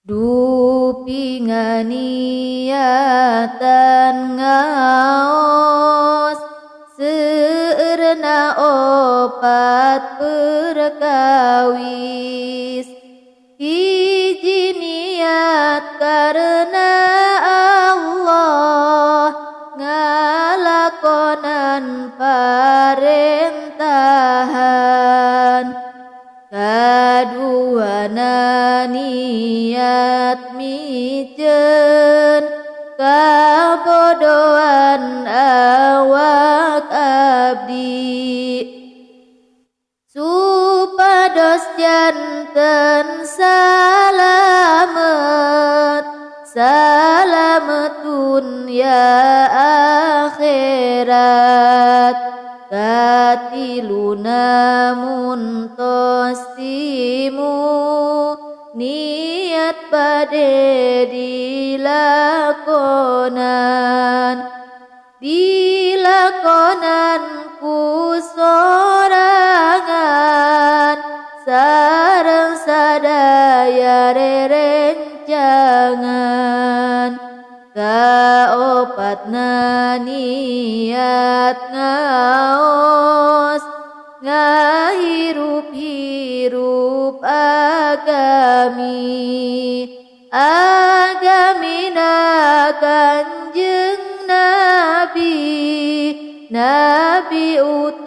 Dupinganiatan ngaos seurna opat perkawis. Hiji niat karena Allah ngalakonan parentahan. Kaduana niat mijeun kabodohan awak abdi. Supados janten salametun ya akhirat. Katiluna muntos timu niat bade dilakonan ku sorangan sareng sadaya rerencangan. Kaopatna niat ngaos ngahirup-hirup agamina Kanjeng Nabi utuh